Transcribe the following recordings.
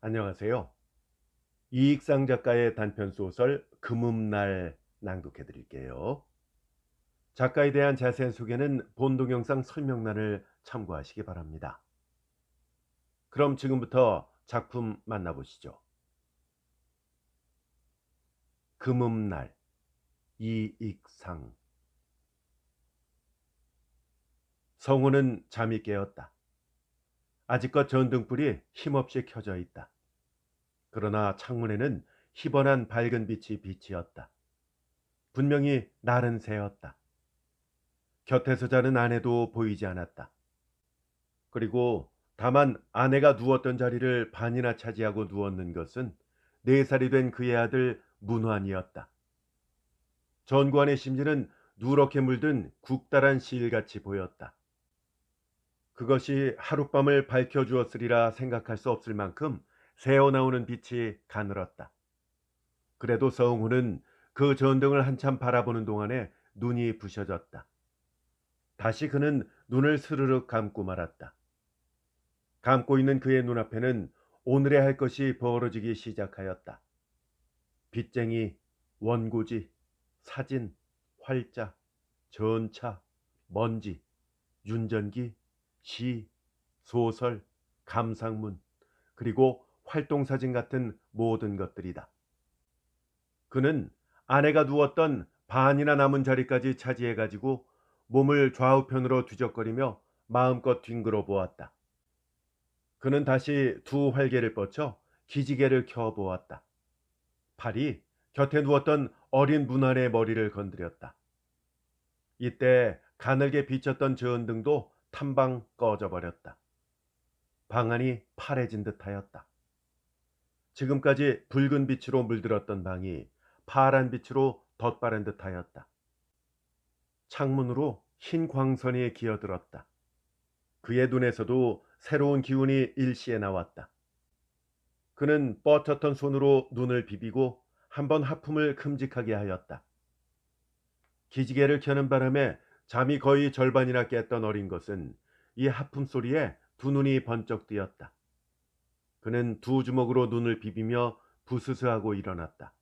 안녕하세요. 이익상 작가의 단편소설 금음날 낭독해 드릴게요. 작가에 대한 자세한 소개는 본 동영상 설명란을 참고하시기 바랍니다. 그럼 지금부터 작품 만나보시죠. 금음날, 이익상. 성우는 잠이 깨었다. 아직껏 전등불이 힘없이 켜져 있다. 그러나 창문에는 희번한 밝은 빛이 비치었다. 분명히 날은 새었다. 곁에서 자는 아내도 보이지 않았다. 그리고 다만 아내가 누웠던 자리를 반이나 차지하고 누웠는 것은 4살이 된 그의 아들 문환이었다. 전구안의 심지는 누렇게 물든 국달한 실같이 보였다. 그것이 하룻밤을 밝혀주었으리라 생각할 수 없을 만큼 새어나오는 빛이 가늘었다. 그래도 서응훈은 그 전등을 한참 바라보는 동안에 눈이 부셔졌다. 다시 그는 눈을 스르륵 감고 말았다. 감고 있는 그의 눈앞에는 오늘의 할 것이 벌어지기 시작하였다. 빚쟁이, 원고지, 사진, 활자, 전차, 먼지, 윤전기, 시, 소설, 감상문, 그리고 활동사진 같은 모든 것들이다. 그는 아내가 누웠던 반이나 남은 자리까지 차지해가지고 몸을 좌우편으로 뒤적거리며 마음껏 뒹굴어 보았다. 그는 다시 두 활개를 뻗쳐 기지개를 켜보았다. 팔이 곁에 누웠던 어린 문안의 머리를 건드렸다. 이때 가늘게 비쳤던 전등도 탐방 꺼져버렸다. 방안이 파래진 듯하였다. 지금까지 붉은 빛으로 물들었던 방이 파란 빛으로 덧바른 듯하였다. 창문으로 흰 광선이 기어들었다. 그의 눈에서도 새로운 기운이 일시에 나왔다. 그는 뻗쳤던 손으로 눈을 비비고 한번 하품을 큼직하게 하였다. 기지개를 켜는 바람에 잠이 거의 절반이나 깼던 어린 것은 이 하품 소리에 두 눈이 번쩍 뜨였다. 그는 두 주먹으로 눈을 비비며 부스스하고 일어났다.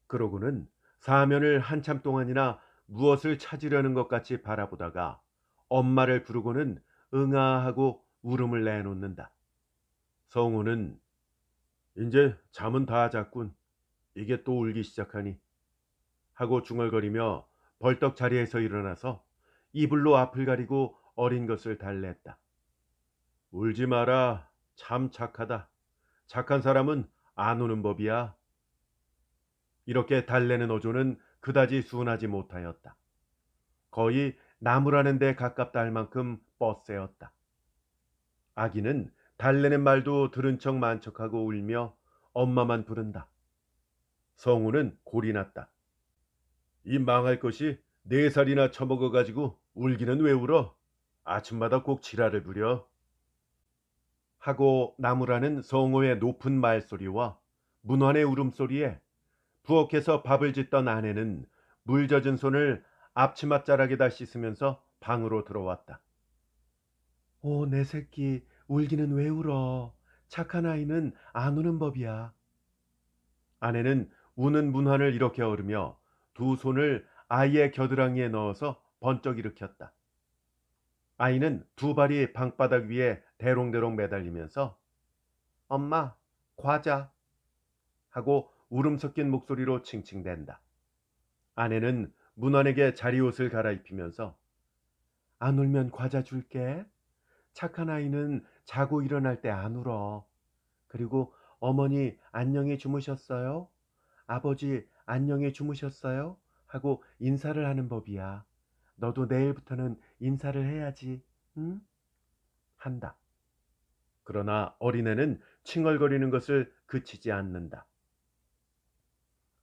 그러고는 사면을 한참 동안이나 무엇을 찾으려는 것 같이 바라보다가 엄마를 부르고는 응아 하고 울음을 내놓는다. 성우는 이제 잠은 다 잤군. 이게 또 울기 시작하니 하고 중얼거리며 벌떡 자리에서 일어나서 이불로 앞을 가리고 어린 것을 달랬다. 울지 마라. 참 착하다. 착한 사람은 안 우는 법이야. 이렇게 달래는 어조는 그다지 순하지 못하였다. 거의 나무라는 데 가깝다 할 만큼 뻗세었다. 아기는 달래는 말도 들은 척 만척하고 울며 엄마만 부른다. 성우는 골이 났다. 이 망할 것이 4살이나 처먹어가지고 울기는 왜 울어? 아침마다 꼭 지랄을 부려. 하고 나무라는 성우의 높은 말소리와 문환의 울음소리에 부엌에서 밥을 짓던 아내는 물 젖은 손을 앞치맛자락에다 씻으면서 방으로 들어왔다. 오, 내 새끼, 울기는 왜 울어? 착한 아이는 안 우는 법이야. 아내는 우는 문환을 이렇게 얼으며 두 손을 아이의 겨드랑이에 넣어서 번쩍 일으켰다. 아이는 두 발이 방바닥 위에 대롱대롱 매달리면서 엄마, 과자 하고 울음 섞인 목소리로 칭칭댄다. 아내는 문환에게 자리옷을 갈아입히면서 안 울면 과자 줄게. 착한 아이는 자고 일어날 때 안 울어. 그리고 어머니 안녕히 주무셨어요? 아버지 안녕히 주무셨어요? 하고 인사를 하는 법이야. 너도 내일부터는 인사를 해야지. 응? 한다. 그러나 어린애는 칭얼거리는 것을 그치지 않는다.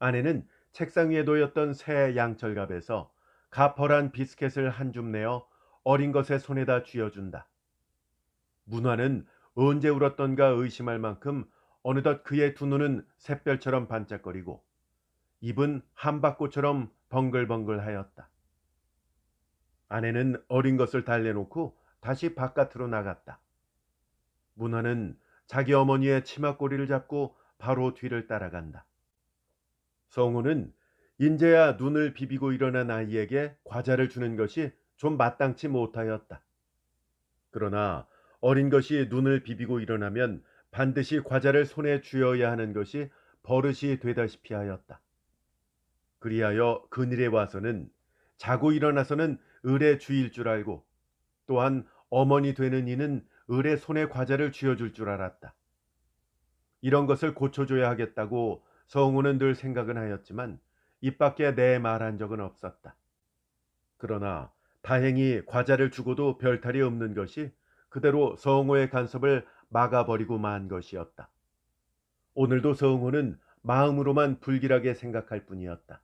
아내는 책상 위에 놓였던 새 양철갑에서 가퍼란 비스켓을 한 줌 내어 어린 것의 손에다 쥐어준다. 문화는 언제 울었던가 의심할 만큼 어느덧 그의 두 눈은 샛별처럼 반짝거리고 입은 함박꽃처럼 벙글벙글하였다. 아내는 어린 것을 달래놓고 다시 바깥으로 나갔다. 문화는 자기 어머니의 치마꼬리를 잡고 바로 뒤를 따라간다. 성우는 인제야 눈을 비비고 일어난 아이에게 과자를 주는 것이 좀 마땅치 못하였다. 그러나 어린 것이 눈을 비비고 일어나면 반드시 과자를 손에 쥐어야 하는 것이 버릇이 되다시피 하였다. 그리하여 그늘에 와서는 자고 일어나서는 을의 주일 줄 알고, 또한 어머니 되는 이는 을의 손에 과자를 쥐어줄 줄 알았다. 이런 것을 고쳐줘야 하겠다고 성우는 늘 생각은 하였지만 입 밖에 내 말한 적은 없었다. 그러나 다행히 과자를 주고도 별탈이 없는 것이 그대로 성우의 간섭을 막아버리고 만 것이었다. 오늘도 성우는 마음으로만 불길하게 생각할 뿐이었다.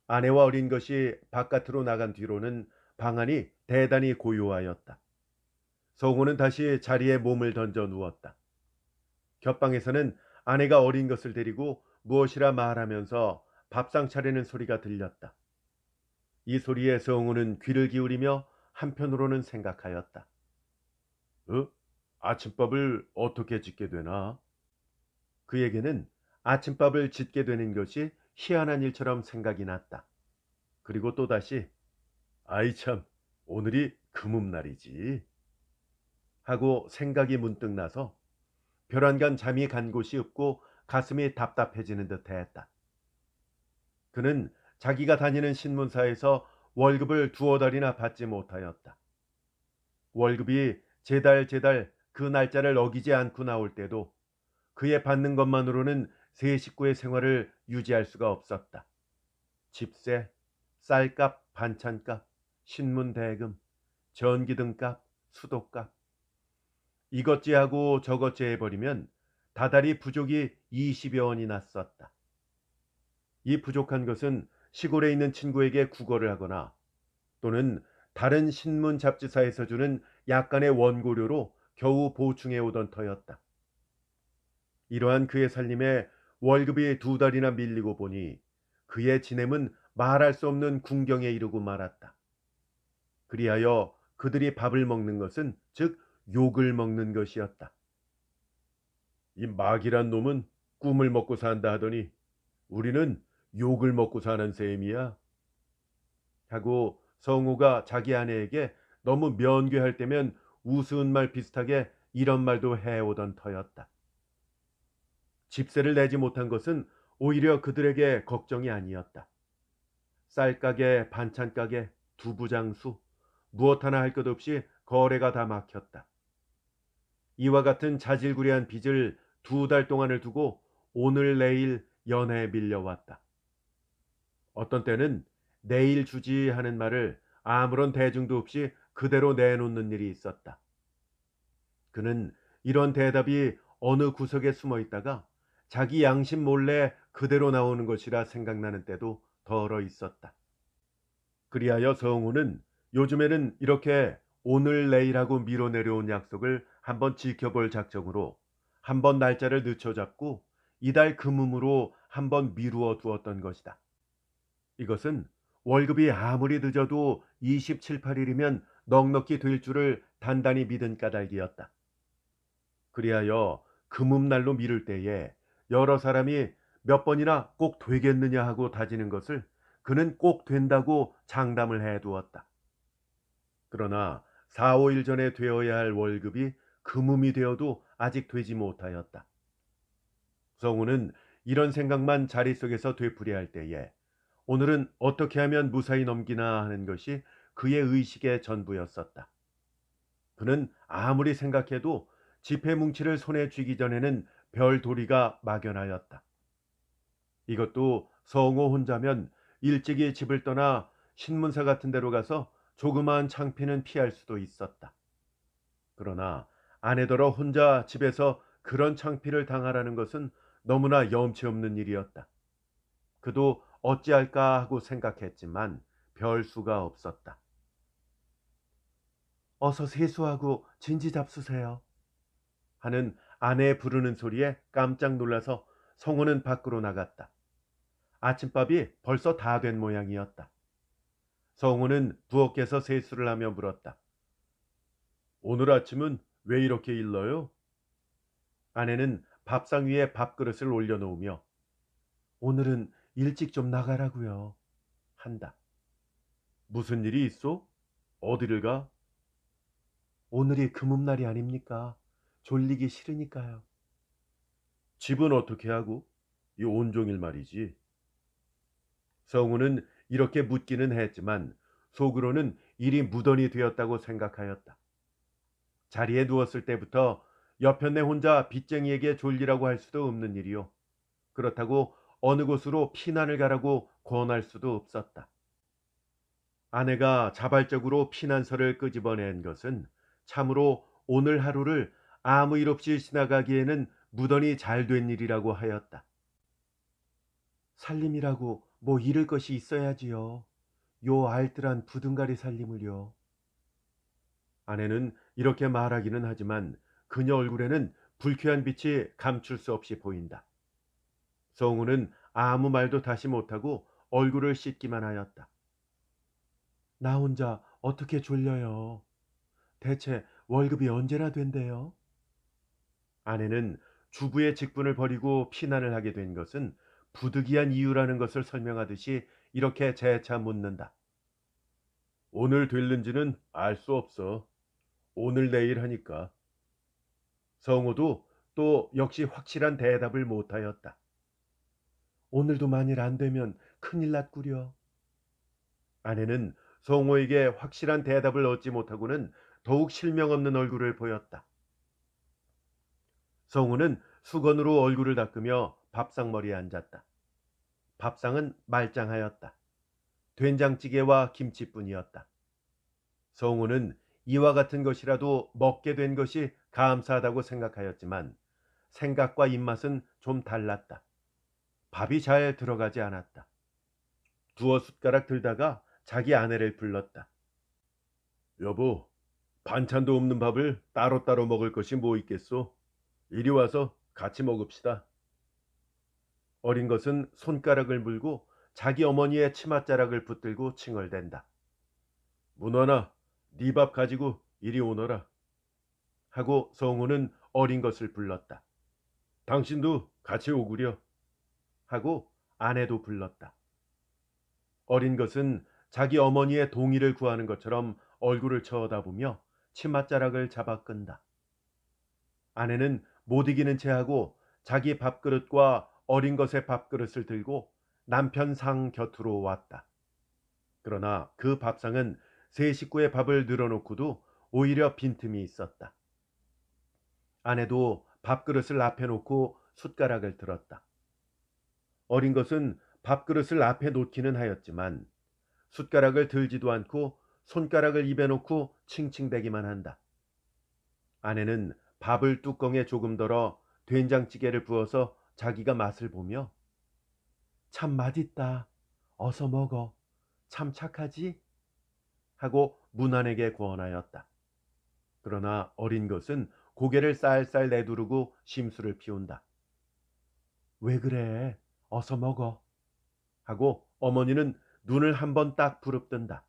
아내와 어린 것이 바깥으로 나간 뒤로는 방안이 대단히 고요하였다. 성우는 다시 자리에 몸을 던져 누웠다. 곁방에서는 아내가 어린 것을 데리고 무엇이라 말하면서 밥상 차리는 소리가 들렸다. 이 소리에 성우는 귀를 기울이며 한편으로는 생각하였다. 아침밥을 어떻게 짓게 되나? 그에게는 아침밥을 짓게 되는 것이 희한한 일처럼 생각이 났다. 그리고 또다시 아이 참, 오늘이 금음날이지 하고 생각이 문득 나서 별안간 잠이 간 곳이 없고 가슴이 답답해지는 듯 했다. 그는 자기가 다니는 신문사에서 월급을 두어 달이나 받지 못하였다. 월급이 제달 그 날짜를 어기지 않고 나올 때도 그의 받는 것만으로는 세 식구의 생활을 유지할 수가 없었다. 집세, 쌀값, 반찬값, 신문 대금, 전기등값, 수도값. 이것제하고 저것제 해버리면 다달이 부족이 20여 원이 났었다. 이 부족한 것은 시골에 있는 친구에게 구걸을 하거나 또는 다른 신문 잡지사에서 주는 약간의 원고료로 겨우 보충해 오던 터였다. 이러한 그의 살림에 월급이 두 달이나 밀리고 보니 그의 지냄은 말할 수 없는 궁경에 이르고 말았다. 그리하여 그들이 밥을 먹는 것은 즉 욕을 먹는 것이었다. 이 마귀란 놈은 꿈을 먹고 산다 하더니 우리는 욕을 먹고 사는 셈이야 하고 성우가 자기 아내에게 너무 면괴할 때면 우스운 말 비슷하게 이런 말도 해오던 터였다. 집세를 내지 못한 것은 오히려 그들에게 걱정이 아니었다. 쌀가게, 반찬가게, 두부장수, 무엇 하나 할 것 없이 거래가 다 막혔다. 이와 같은 자질구레한 빚을 두 달 동안을 두고 오늘 내일 연에 밀려왔다. 어떤 때는 내일 주지 하는 말을 아무런 대중도 없이 그대로 내놓는 일이 있었다. 그는 이런 대답이 어느 구석에 숨어 있다가 자기 양심 몰래 그대로 나오는 것이라 생각나는 때도 덜어 있었다. 그리하여 성우는 요즘에는 이렇게 오늘 내일하고 밀어내려온 약속을 한번 지켜볼 작정으로 한번 날짜를 늦춰잡고 이달 금음으로 한번 미루어 두었던 것이다. 이것은 월급이 아무리 늦어도 27, 8일이면 넉넉히 될 줄을 단단히 믿은 까닭이었다. 그리하여 금음날로 미룰 때에 여러 사람이 몇 번이나 꼭 되겠느냐 하고 다지는 것을 그는 꼭 된다고 장담을 해두었다. 그러나 4, 5일 전에 되어야 할 월급이 금음이 되어도 아직 되지 못하였다. 성우는 이런 생각만 자릿 속에서 되풀이할 때에 오늘은 어떻게 하면 무사히 넘기나 하는 것이 그의 의식의 전부였었다. 그는 아무리 생각해도 지폐 뭉치를 손에 쥐기 전에는 별도리가 막연하였다. 이것도 성우 혼자면 일찍이 집을 떠나 신문사 같은 데로 가서 조그마한 창피는 피할 수도 있었다. 그러나 아내더러 혼자 집에서 그런 창피를 당하라는 것은 너무나 염치 없는 일이었다. 그도 어찌할까 하고 생각했지만 별 수가 없었다. 어서 세수하고 진지 잡수세요 하는 아내 부르는 소리에 깜짝 놀라서 성우는 밖으로 나갔다. 아침밥이 벌써 다 된 모양이었다. 성우는 부엌에서 세수를 하며 물었다. 오늘 아침은 왜 이렇게 일러요? 아내는 밥상 위에 밥그릇을 올려놓으며 오늘은 일찍 좀 나가라고요. 한다. 무슨 일이 있어? 어디를 가? 오늘이 금음날이 아닙니까? 졸리기 싫으니까요. 집은 어떻게 하고? 이 온종일 말이지. 성우는 이렇게 묻기는 했지만 속으로는 일이 무던이 되었다고 생각하였다. 자리에 누웠을 때부터 여편네 혼자 빚쟁이에게 졸리라고 할 수도 없는 일이요. 그렇다고 어느 곳으로 피난을 가라고 권할 수도 없었다. 아내가 자발적으로 피난서를 끄집어낸 것은 참으로 오늘 하루를 아무 일 없이 지나가기에는 무던히 잘된 일이라고 하였다. 살림이라고 뭐 잃을 것이 있어야지요. 요 알뜰한 부둥가리 살림을요. 아내는 이렇게 말하기는 하지만 그녀 얼굴에는 불쾌한 빛이 감출 수 없이 보인다. 성우는 아무 말도 다시 못하고 얼굴을 씻기만 하였다. 나 혼자 어떻게 졸려요. 대체 월급이 언제나 된대요? 아내는 주부의 직분을 버리고 피난을 하게 된 것은 부득이한 이유라는 것을 설명하듯이 이렇게 재차 묻는다. 오늘 될는지는 알 수 없어. 오늘 내일 하니까. 성우도 또 역시 확실한 대답을 못하였다. 오늘도 만일 안 되면 큰일 났구려. 아내는 성우에게 확실한 대답을 얻지 못하고는 더욱 실명없는 얼굴을 보였다. 성우는 수건으로 얼굴을 닦으며 밥상머리에 앉았다. 밥상은 말짱하였다. 된장찌개와 김치뿐이었다. 성우는 이와 같은 것이라도 먹게 된 것이 감사하다고 생각하였지만 생각과 입맛은 좀 달랐다. 밥이 잘 들어가지 않았다. 두어 숟가락 들다가 자기 아내를 불렀다. 여보, 반찬도 없는 밥을 따로따로 먹을 것이 뭐 있겠소? 이리 와서 같이 먹읍시다. 어린 것은 손가락을 물고 자기 어머니의 치맛자락을 붙들고 칭얼댄다. 문화나 네 밥 가지고 이리 오너라. 하고 성우는 어린 것을 불렀다. 당신도 같이 오구려. 하고 아내도 불렀다. 어린 것은 자기 어머니의 동의를 구하는 것처럼 얼굴을 쳐다보며 치맛자락을 잡아 끈다. 아내는 못 이기는 체하고 자기 밥그릇과 어린 것의 밥그릇을 들고 남편 상 곁으로 왔다. 그러나 그 밥상은 세 식구의 밥을 늘어놓고도 오히려 빈틈이 있었다. 아내도 밥그릇을 앞에 놓고 숟가락을 들었다. 어린 것은 밥그릇을 앞에 놓기는 하였지만 숟가락을 들지도 않고 손가락을 입에 놓고 칭칭대기만 한다. 아내는 밥을 뚜껑에 조금 덜어 된장찌개를 부어서 자기가 맛을 보며 참 맛있다. 어서 먹어. 참 착하지? 하고 문안에게 권하였다. 그러나 어린 것은 고개를 쌀쌀 내두르고 심술을 피운다. 왜 그래? 어서 먹어. 하고 어머니는 눈을 한 번 딱 부릅뜬다.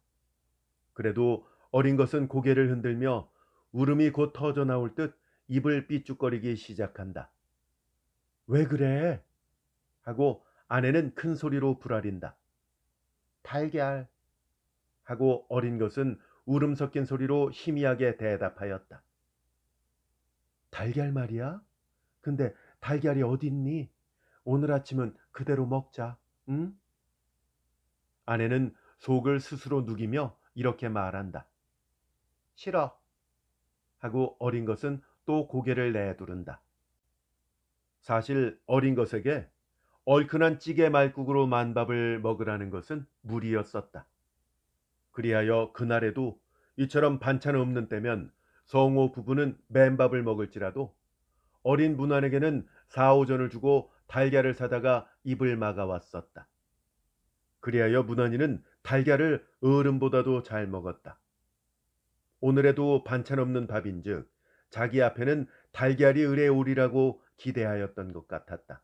그래도 어린 것은 고개를 흔들며 울음이 곧 터져 나올 듯 입을 삐죽거리기 시작한다. 왜 그래? 하고 아내는 큰 소리로 부라린다. 달걀. 하고 어린 것은 울음 섞인 소리로 희미하게 대답하였다. 달걀 말이야? 근데 달걀이 어딨니? 오늘 아침은 그대로 먹자. 응? 아내는 속을 스스로 누기며 이렇게 말한다. 싫어. 하고 어린 것은 또 고개를 내두른다. 사실 어린 것에게 얼큰한 찌개 말국으로 만밥을 먹으라는 것은 무리였었다. 그리하여 그날에도 이처럼 반찬 없는 때면 성호 부부는 맨밥을 먹을지라도 어린 문안에게는 사오전을 주고 달걀을 사다가 입을 막아왔었다. 그리하여 문안이는 달걀을 어른보다도 잘 먹었다. 오늘에도 반찬 없는 밥인즉 자기 앞에는 달걀이 을에 오리라고 기대하였던 것 같았다.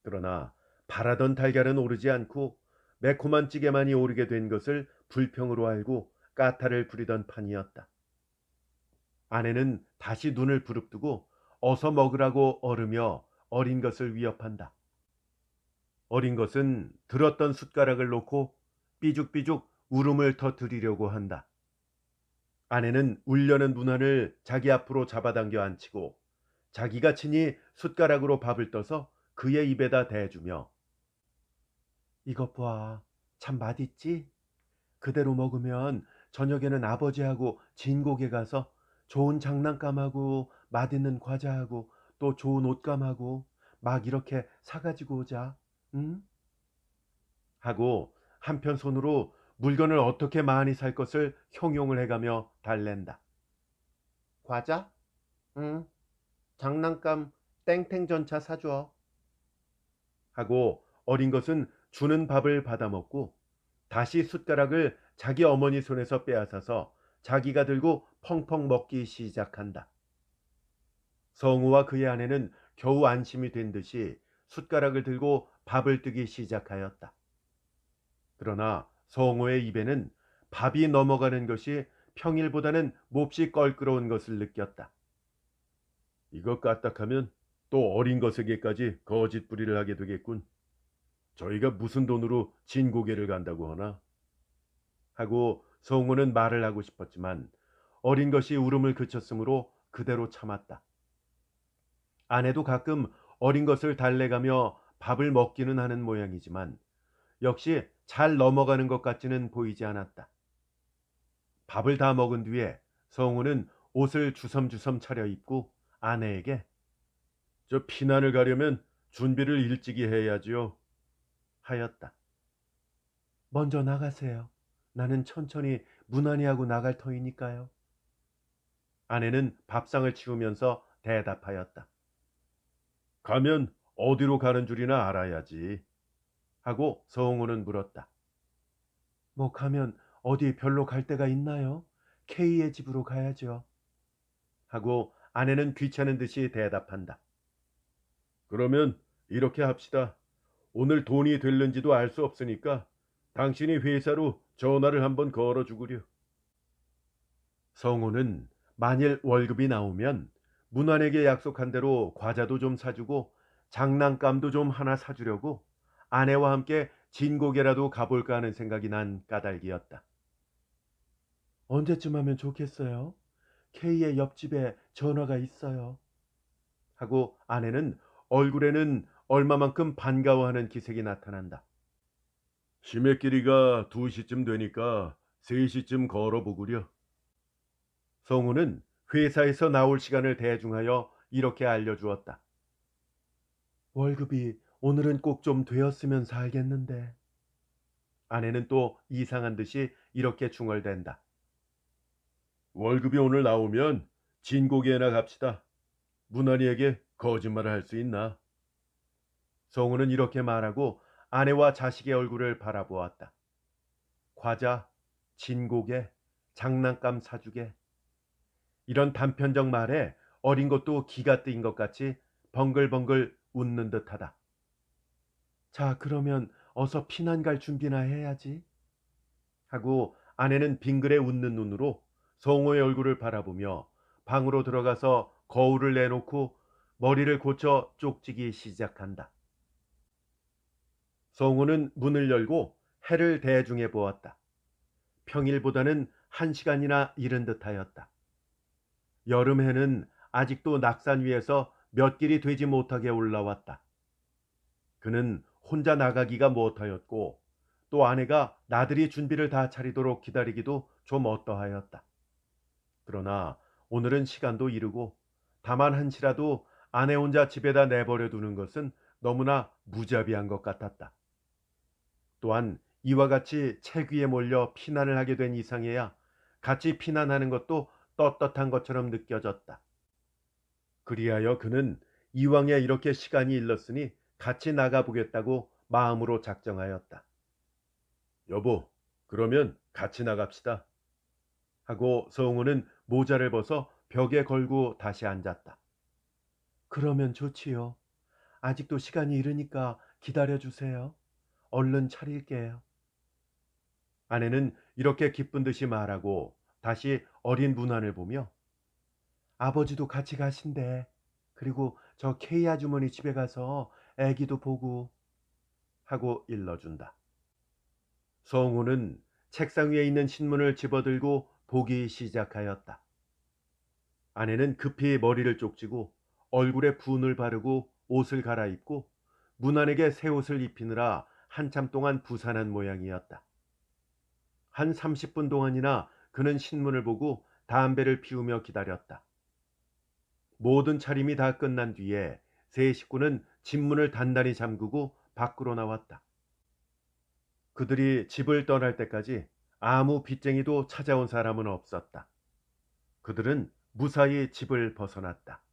그러나 바라던 달걀은 오르지 않고 매콤한 찌개만이 오르게 된 것을 불평으로 알고 까탈을 부리던 판이었다. 아내는 다시 눈을 부릅뜨고 어서 먹으라고 얼으며 어린 것을 위협한다. 어린 것은 들었던 숟가락을 놓고 삐죽삐죽 울음을 터뜨리려고 한다. 아내는 울려는 문안을 자기 앞으로 잡아당겨 앉히고 자기가 친히 숟가락으로 밥을 떠서 그의 입에다 대주며 이것 봐, 참 맛있지? 그대로 먹으면 저녁에는 아버지하고 진곡에 가서 좋은 장난감하고 맛있는 과자하고 또 좋은 옷감하고 막 이렇게 사가지고 오자. 응? 하고 한편 손으로 물건을 어떻게 많이 살 것을 형용을 해가며 달랜다. 과자? 응. 장난감 땡땡 전차 사줘. 하고 어린 것은 주는 밥을 받아먹고 다시 숟가락을 자기 어머니 손에서 빼앗아서 자기가 들고 펑펑 먹기 시작한다. 성우와 그의 아내는 겨우 안심이 된 듯이 숟가락을 들고 밥을 뜨기 시작하였다. 그러나 성우의 입에는 밥이 넘어가는 것이 평일보다는 몹시 껄끄러운 것을 느꼈다. 이것 까딱하면 또 어린 것에게까지 거짓부리를 하게 되겠군. 저희가 무슨 돈으로 진고개를 간다고 하나? 하고 성우는 말을 하고 싶었지만 어린 것이 울음을 그쳤으므로 그대로 참았다. 아내도 가끔 어린 것을 달래가며 밥을 먹기는 하는 모양이지만 역시 잘 넘어가는 것 같지는 보이지 않았다. 밥을 다 먹은 뒤에 성우는 옷을 주섬주섬 차려입고 아내에게 저 피난을 가려면 준비를 일찍이 해야지요 하였다. 먼저 나가세요. 나는 천천히 무난히하고 나갈 터이니까요. 아내는 밥상을 치우면서 대답하였다. 가면 어디로 가는 줄이나 알아야지. 하고 서홍호는 물었다. 뭐 가면 어디 별로 갈 데가 있나요? K의 집으로 가야죠. 하고 아내는 귀찮은 듯이 대답한다. 그러면 이렇게 합시다. 오늘 돈이 될는지도 알 수 없으니까 당신이 회사로 전화를 한번 걸어주구려. 성우는 만일 월급이 나오면 문환에게 약속한 대로 과자도 좀 사주고 장난감도 좀 하나 사주려고 아내와 함께 진고개라도 가볼까 하는 생각이 난 까닭이었다. 언제쯤 하면 좋겠어요? K의 옆집에 전화가 있어요. 하고 아내는 얼굴에는 얼마만큼 반가워하는 기색이 나타난다.締め切리가 2시쯤 되니까 3시쯤 걸어보구려. 성우는 회사에서 나올 시간을 대중하여 이렇게 알려주었다. 월급이 오늘은 꼭 좀 되었으면 살겠는데. 아내는 또 이상한 듯이 이렇게 중얼댄다. 월급이 오늘 나오면 진고기에나 갑시다. 문환이에게 거짓말을 할 수 있나? 성우는 이렇게 말하고 아내와 자식의 얼굴을 바라보았다. 과자, 진고개, 장난감 사주게. 이런 단편적 말에 어린 것도 기가 뜨인 것 같이 벙글벙글 웃는 듯하다. 자, 그러면 어서 피난 갈 준비나 해야지. 하고 아내는 빙그레 웃는 눈으로 성호의 얼굴을 바라보며 방으로 들어가서 거울을 내놓고 머리를 고쳐 쪽지기 시작한다. 성호는 문을 열고 해를 대중해 보았다. 평일보다는 1시간이나 이른 듯하였다. 여름 해는 아직도 낙산 위에서 몇 길이 되지 못하게 올라왔다. 그는 혼자 나가기가 못하였고 또 아내가 나들이 준비를 다 차리도록 기다리기도 좀 어떠하였다. 그러나 오늘은 시간도 이르고 다만 한시라도 아내 혼자 집에다 내버려 두는 것은 너무나 무자비한 것 같았다. 또한 이와 같이 책 위에 몰려 피난을 하게 된 이상해야 같이 피난하는 것도 떳떳한 것처럼 느껴졌다. 그리하여 그는 이왕에 이렇게 시간이 일렀으니 같이 나가보겠다고 마음으로 작정하였다. 여보, 그러면 같이 나갑시다. 하고 서웅호는 모자를 벗어 벽에 걸고 다시 앉았다. 그러면 좋지요. 아직도 시간이 이르니까 기다려주세요. 얼른 차릴게요. 아내는 이렇게 기쁜 듯이 말하고 다시 어린 문안을 보며 아버지도 같이 가신대. 그리고 저 K 아주머니 집에 가서 애기도 보고 하고 일러준다. 성우는 책상 위에 있는 신문을 집어들고 보기 시작하였다. 아내는 급히 머리를 쪽지고 얼굴에 분을 바르고 옷을 갈아입고 문안에게 새 옷을 입히느라 한참 동안 부산한 모양이었다. 한 30분 동안이나 그는 신문을 보고 담배를 피우며 기다렸다. 모든 차림이 다 끝난 뒤에 세 식구는 집문을 단단히 잠그고 밖으로 나왔다. 그들이 집을 떠날 때까지 아무 빚쟁이도 찾아온 사람은 없었다. 그들은 무사히 집을 벗어났다.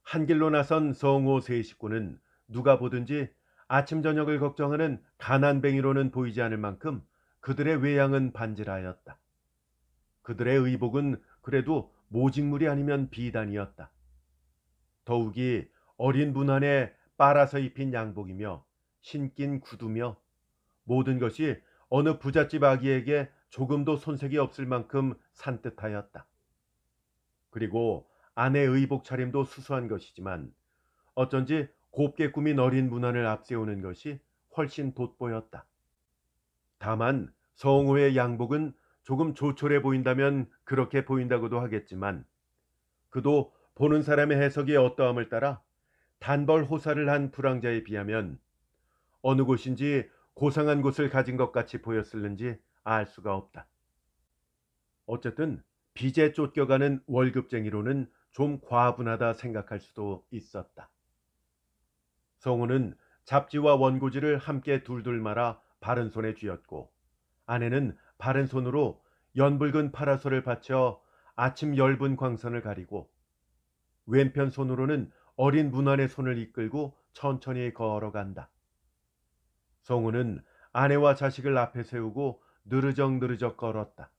한 길로 나선 성호 세 식구는 누가 보든지 아침 저녁을 걱정하는 가난뱅이로는 보이지 않을 만큼 그들의 외양은 반질하였다. 그들의 의복은 그래도 모직물이 아니면 비단이었다. 더욱이 어린 분한에 빨아서 입힌 양복이며 신긴 구두며 모든 것이 어느 부잣집 아기에게 조금도 손색이 없을 만큼 산뜻하였다. 그리고 아내 의복 차림도 수수한 것이지만 어쩐지 곱게 꾸민 어린 문안을 앞세우는 것이 훨씬 돋보였다. 다만 성우의 양복은 조금 조촐해 보인다면 그렇게 보인다고도 하겠지만 그도 보는 사람의 해석이 어떠함을 따라 단벌 호사를 한 불황자에 비하면 어느 곳인지 고상한 곳을 가진 것 같이 보였을는지 알 수가 없다. 어쨌든 빚에 쫓겨가는 월급쟁이로는 좀 과분하다 생각할 수도 있었다. 성우는 잡지와 원고지를 함께 둘둘 말아 바른 손에 쥐었고 아내는 바른 손으로 연붉은 파라솔을 받쳐 아침 엷은 광선을 가리고 왼편 손으로는 어린 문안의 손을 이끌고 천천히 걸어간다. 성우는 아내와 자식을 앞에 세우고 느르적느르적 걸었다.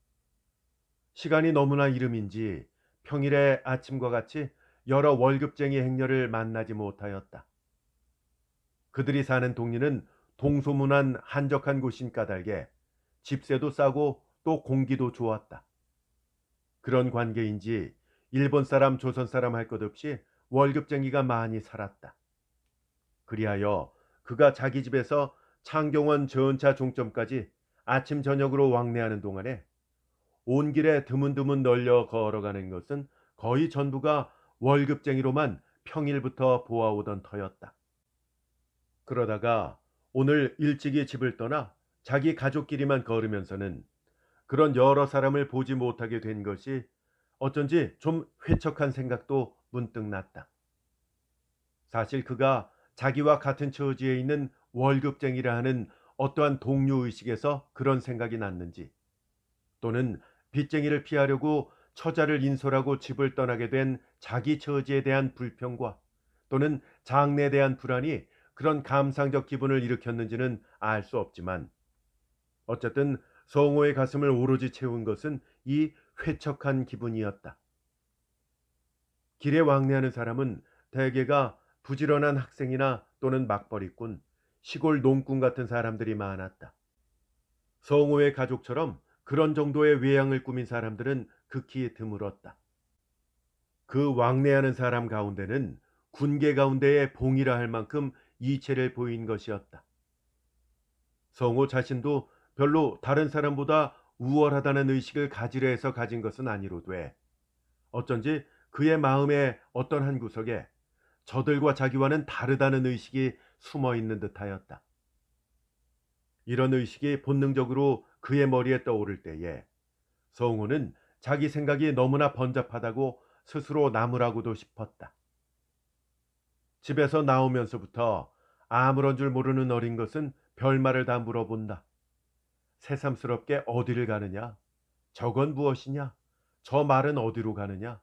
시간이 너무나 이름인지 평일의 아침과 같이 여러 월급쟁이 행녀를 만나지 못하였다. 그들이 사는 동리는 동소문한 한적한 곳인 까닭에 집세도 싸고 또 공기도 좋았다. 그런 관계인지 일본 사람 조선 사람 할 것 없이 월급쟁이가 많이 살았다. 그리하여 그가 자기 집에서 창경원 전차 종점까지 아침 저녁으로 왕래하는 동안에 온 길에 드문드문 널려 걸어가는 것은 거의 전부가 월급쟁이로만 평일부터 보아오던 터였다. 그러다가 오늘 일찍이 집을 떠나 자기 가족끼리만 걸으면서는 그런 여러 사람을 보지 못하게 된 것이 어쩐지 좀 회척한 생각도 문득 났다. 사실 그가 자기와 같은 처지에 있는 월급쟁이라 하는 어떠한 동료의식에서 그런 생각이 났는지 또는 빚쟁이를 피하려고 처자를 인솔하고 집을 떠나게 된 자기 처지에 대한 불평과 또는 장래에 대한 불안이 그런 감상적 기분을 일으켰는지는 알 수 없지만 어쨌든 성호의 가슴을 오로지 채운 것은 이 회척한 기분이었다. 길에 왕래하는 사람은 대개가 부지런한 학생이나 또는 막벌이꾼, 시골 농꾼 같은 사람들이 많았다. 성호의 가족처럼 그런 정도의 외양을 꾸민 사람들은 극히 드물었다. 그 왕래하는 사람 가운데는 군계 가운데의 봉이라 할 만큼 이체를 보인 것이었다. 성호 자신도 별로 다른 사람보다 우월하다는 의식을 가지려 해서 가진 것은 아니로돼 어쩐지 그의 마음의 어떤 한 구석에 저들과 자기와는 다르다는 의식이 숨어 있는 듯하였다. 이런 의식이 본능적으로 그의 머리에 떠오를 때에 성우는 자기 생각이 너무나 번잡하다고 스스로 나무라고도 싶었다. 집에서 나오면서부터 아무런 줄 모르는 어린 것은 별말을 다 물어본다. 새삼스럽게 어디를 가느냐? 저건 무엇이냐? 저 말은 어디로 가느냐?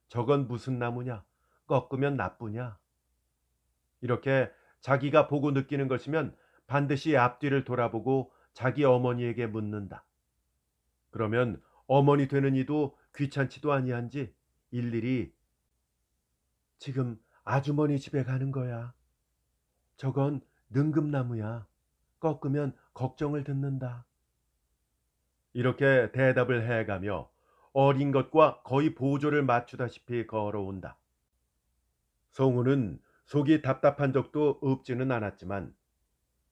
저건 무슨 나무냐? 꺾으면 나쁘냐? 이렇게 자기가 보고 느끼는 것이면 반드시 앞뒤를 돌아보고 자기 어머니에게 묻는다. 그러면 어머니 되는 이도 귀찮지도 아니한지 일일이 지금 아주머니 집에 가는 거야. 저건 능금나무야. 꺾으면 걱정을 듣는다. 이렇게 대답을 해가며 어린 것과 거의 보조를 맞추다시피 걸어온다. 성우는 속이 답답한 적도 없지는 않았지만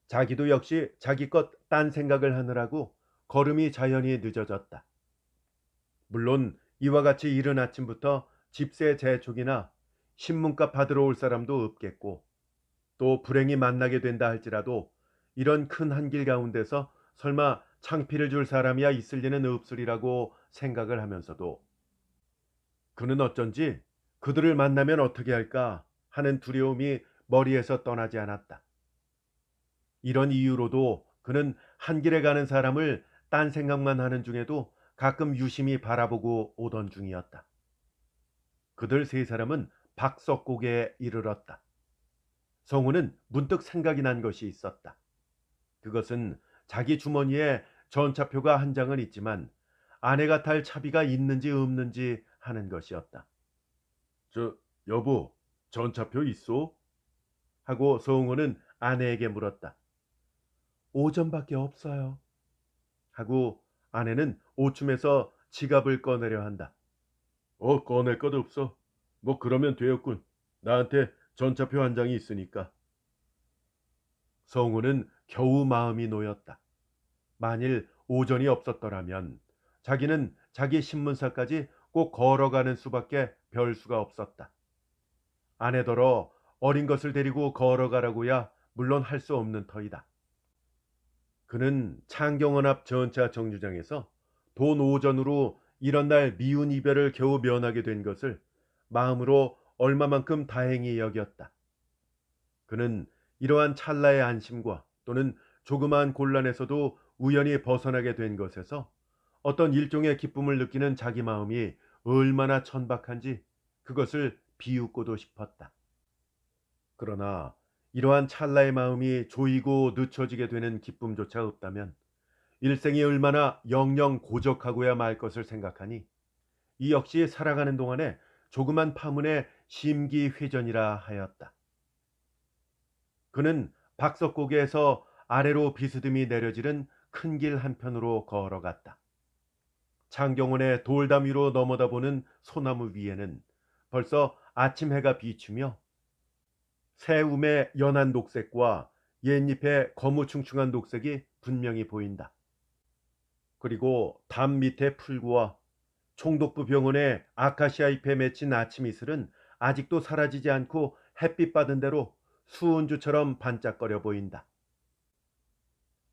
자기도 역시 자기 것 딴 생각을 하느라고 걸음이 자연히 늦어졌다. 물론 이와 같이 이른 아침부터 집세 재촉이나 신문값 받으러 올 사람도 없겠고 또 불행히 만나게 된다 할지라도 이런 큰 한길 가운데서 설마 창피를 줄 사람이야 있을 리는 없으리라고 생각을 하면서도 그는 어쩐지 그들을 만나면 어떻게 할까 하는 두려움이 머리에서 떠나지 않았다. 이런 이유로도 그는 한 길에 가는 사람을 딴 생각만 하는 중에도 가끔 유심히 바라보고 오던 중이었다. 그들 세 사람은 박석곡에 이르렀다. 성우는 문득 생각이 난 것이 있었다. 그것은 자기 주머니에 전차표가 한 장은 있지만 아내가 탈 차비가 있는지 없는지 하는 것이었다. 저 여보, 전차표 있어? 하고 성우는 아내에게 물었다. 5전밖에 없어요. 하고 아내는 오춤에서 지갑을 꺼내려 한다. 꺼낼 것 없어. 뭐 그러면 되었군. 나한테 전차표 한 장이 있으니까. 성우는 겨우 마음이 놓였다. 만일 오전이 없었더라면 자기는 자기 신문사까지 꼭 걸어가는 수밖에 별 수가 없었다. 아내더러 어린 것을 데리고 걸어가라고야 물론 할 수 없는 터이다. 그는 창경원 앞 전차 정류장에서 돈 5전으로 이런 날 미운 이별을 겨우 면하게 된 것을 마음으로 얼마만큼 다행히 여겼다. 그는 이러한 찰나의 안심과 또는 조그마한 곤란에서도 우연히 벗어나게 된 것에서 어떤 일종의 기쁨을 느끼는 자기 마음이 얼마나 천박한지 그것을 비웃고도 싶었다. 그러나 이러한 찰나의 마음이 조이고 늦춰지게 되는 기쁨조차 없다면 일생이 얼마나 영영 고적하고야 말 것을 생각하니 이 역시 살아가는 동안에 조그만 파문의 심기회전이라 하였다. 그는 박석고개에서 아래로 비스듬히 내려지는 큰 길 한편으로 걸어갔다. 창경원의 돌담 위로 넘어다 보는 소나무 위에는 벌써 아침 해가 비추며 새움의 연한 녹색과 옛잎의 거무충충한 녹색이 분명히 보인다. 그리고 담 밑의 풀구와 총독부 병원의 아카시아 잎에 맺힌 아침 이슬은 아직도 사라지지 않고 햇빛 받은 대로 수은주처럼 반짝거려 보인다.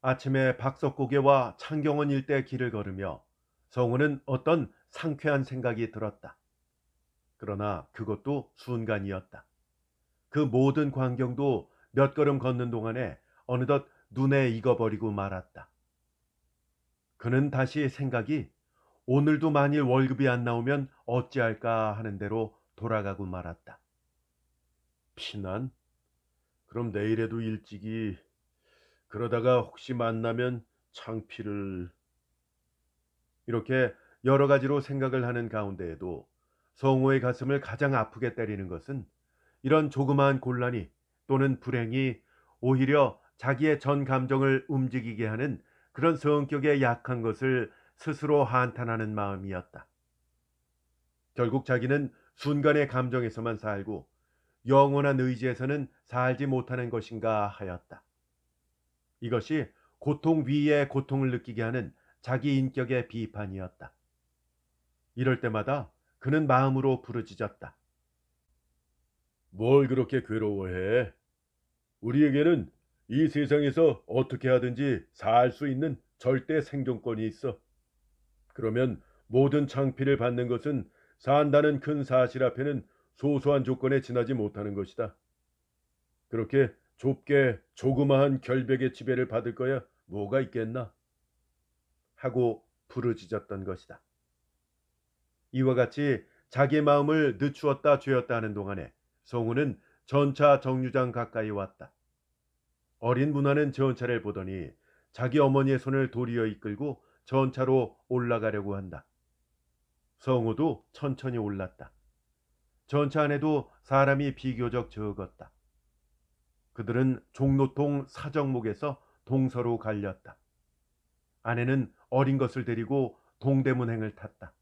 아침에 박석고개와 창경원 일대 길을 걸으며 성우는 어떤 상쾌한 생각이 들었다. 그러나 그것도 순간이었다. 그 모든 광경도 몇 걸음 걷는 동안에 어느덧 눈에 익어버리고 말았다. 그는 다시 생각이 오늘도 만일 월급이 안 나오면 어찌할까 하는 대로 돌아가고 말았다. 피난? 그럼 내일에도 일찍이 그러다가 혹시 만나면 창피를 이렇게 여러 가지로 생각을 하는 가운데에도 성우의 가슴을 가장 아프게 때리는 것은 이런 조그마한 곤란이 또는 불행이 오히려 자기의 전 감정을 움직이게 하는 그런 성격에 약한 것을 스스로 한탄하는 마음이었다. 결국 자기는 순간의 감정에서만 살고 영원한 의지에서는 살지 못하는 것인가 하였다. 이것이 고통 위에 고통을 느끼게 하는 자기 인격의 비판이었다. 이럴 때마다 그는 마음으로 부르짖었다. 뭘 그렇게 괴로워해? 우리에게는 이 세상에서 어떻게 하든지 살 수 있는 절대 생존권이 있어. 그러면 모든 창피를 받는 것은 산다는 큰 사실 앞에는 소소한 조건에 지나지 못하는 것이다. 그렇게 좁게 조그마한 결백의 지배를 받을 거야 뭐가 있겠나? 하고 부르짖었던 것이다. 이와 같이 자기의 마음을 늦추었다 죄었다 하는 동안에 성우는 전차 정류장 가까이 왔다. 어린 문화는 전차를 보더니 자기 어머니의 손을 도리어 이끌고 전차로 올라가려고 한다. 성우도 천천히 올랐다. 전차 안에도 사람이 비교적 적었다. 그들은 종로통 사정목에서 동서로 갈렸다. 아내는 어린 것을 데리고 동대문행을 탔다.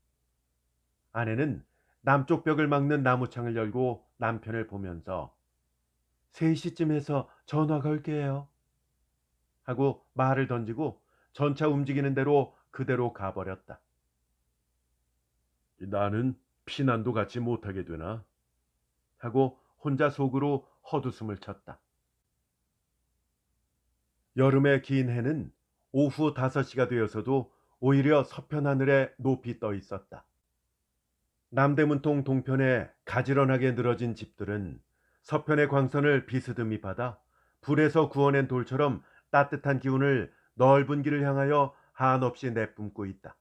아내는 남쪽 벽을 막는 나무창을 열고 남편을 보면서 3시쯤에서 전화 걸게요 하고 말을 던지고 전차 움직이는 대로 그대로 가버렸다. 나는 피난도 같이 못하게 되나? 하고 혼자 속으로 헛웃음을 쳤다. 여름의 긴 해는 오후 5시가 되어서도 오히려 서편 하늘에 높이 떠 있었다. 남대문동 동편에 가지런하게 늘어진 집들은 서편의 광선을 비스듬히 받아 불에서 구워낸 돌처럼 따뜻한 기운을 넓은 길을 향하여 한없이 내뿜고 있다.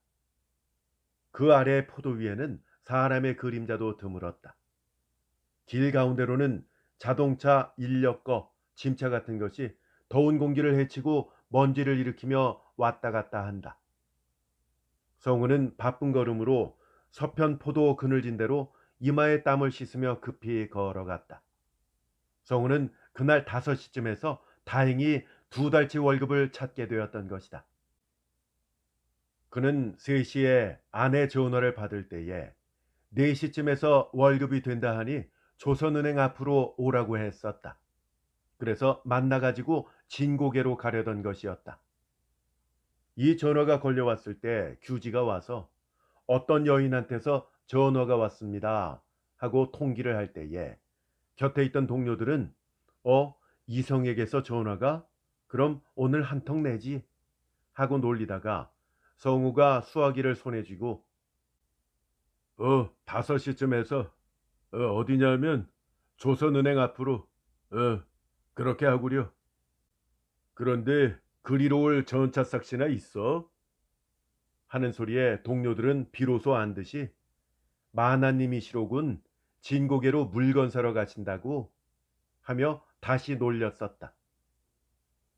그 아래의 포도 위에는 사람의 그림자도 드물었다. 길 가운데로는 자동차, 인력거, 짐차 같은 것이 더운 공기를 헤치고 먼지를 일으키며 왔다 갔다 한다. 성우는 바쁜 걸음으로 서편 포도 그늘진 대로 이마에 땀을 씻으며 급히 걸어갔다. 성우는 그날 5시쯤에서 다행히 2달치 월급을 찾게 되었던 것이다. 그는 3시에 아내 전화를 받을 때에 4시쯤에서 월급이 된다 하니 조선은행 앞으로 오라고 했었다. 그래서 만나가지고 진고개로 가려던 것이었다. 이 전화가 걸려왔을 때 규지가 와서 어떤 여인한테서 전화가 왔습니다 하고 통기를 할 때에 곁에 있던 동료들은 이성에게서 전화가? 그럼 오늘 한 통 내지 하고 놀리다가 성우가 수화기를 손에 쥐고 5시쯤에서 어디냐면 조선은행 앞으로 그렇게 하구려. 그런데 그리로 올 전차 싹시나 있어? 하는 소리에 동료들은 비로소 안 듯이 마나님이시로군 진고개로 물건 사러 가신다고 하며 다시 놀렸었다.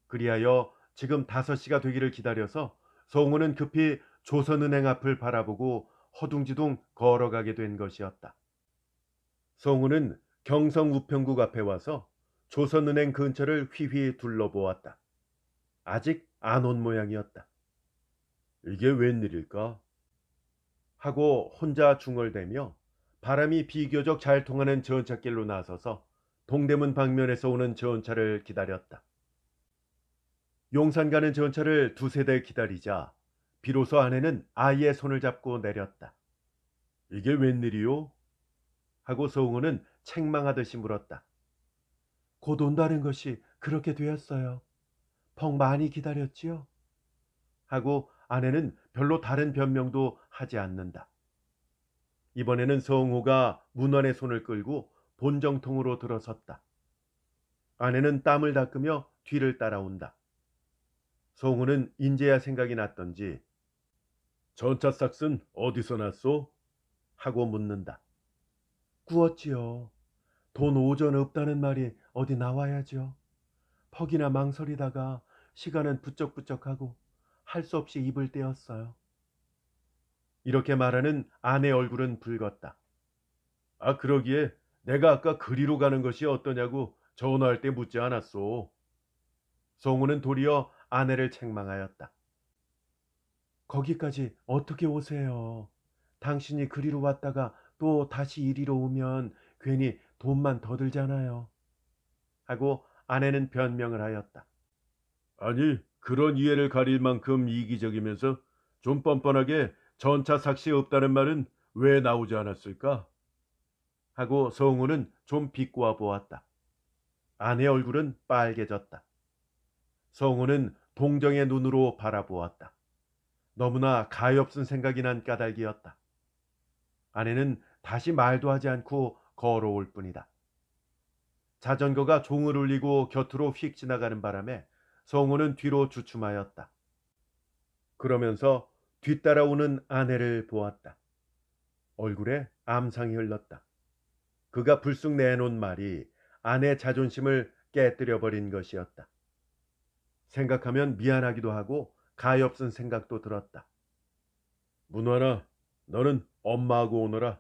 그리하여 지금 5시가 되기를 기다려서 성우는 급히 조선은행 앞을 바라보고 허둥지둥 걸어가게 된 것이었다. 성우는 경성 우평국 앞에 와서 조선은행 근처를 휘휘 둘러보았다. 아직 안 온 모양이었다. 이게 웬일일까? 하고 혼자 중얼대며 바람이 비교적 잘 통하는 전찻길로 나서서 동대문 방면에서 오는 전차를 기다렸다. 용산 가는 전차를 2세대 기다리자 비로소 아내는 아이의 손을 잡고 내렸다. 이게 웬일이요? 하고 성우는 책망하듯이 물었다. 곧 온다는 것이 그렇게 되었어요. 펑 많이 기다렸지요? 하고 아내는 별로 다른 변명도 하지 않는다. 이번에는 성우가 문안의 손을 끌고 본정통으로 들어섰다. 아내는 땀을 닦으며 뒤를 따라온다. 성우는 인제야 생각이 났던지 전차 싹슨 어디서 났소? 하고 묻는다. 구웠지요. 돈 오전 없다는 말이 어디 나와야죠. 퍽이나 망설이다가 시간은 부쩍부쩍하고 할 수 없이 입을 떼었어요. 이렇게 말하는 아내 얼굴은 붉었다. 그러기에 내가 아까 그리로 가는 것이 어떠냐고 전화할 때 묻지 않았소. 성우는 도리어 아내를 책망하였다. 거기까지 어떻게 오세요? 당신이 그리로 왔다가 또 다시 이리로 오면 괜히 돈만 더 들잖아요. 하고 아내는 변명을 하였다. 아니, 그런 이해를 가릴 만큼 이기적이면서 좀 뻔뻔하게 전차 삭시 없다는 말은 왜 나오지 않았을까? 하고 성우는 좀 비꼬아 보았다. 아내 얼굴은 빨개졌다. 성우는 동정의 눈으로 바라보았다. 너무나 가엾은 생각이 난 까닭이었다. 아내는 다시 말도 하지 않고 걸어올 뿐이다. 자전거가 종을 울리고 곁으로 휙 지나가는 바람에 성우는 뒤로 주춤하였다. 그러면서 뒤따라오는 아내를 보았다. 얼굴에 암상이 흘렀다. 그가 불쑥 내놓은 말이 아내 자존심을 깨뜨려 버린 것이었다. 생각하면 미안하기도 하고 가엾은 생각도 들었다. 문화나 너는 엄마하고 오너라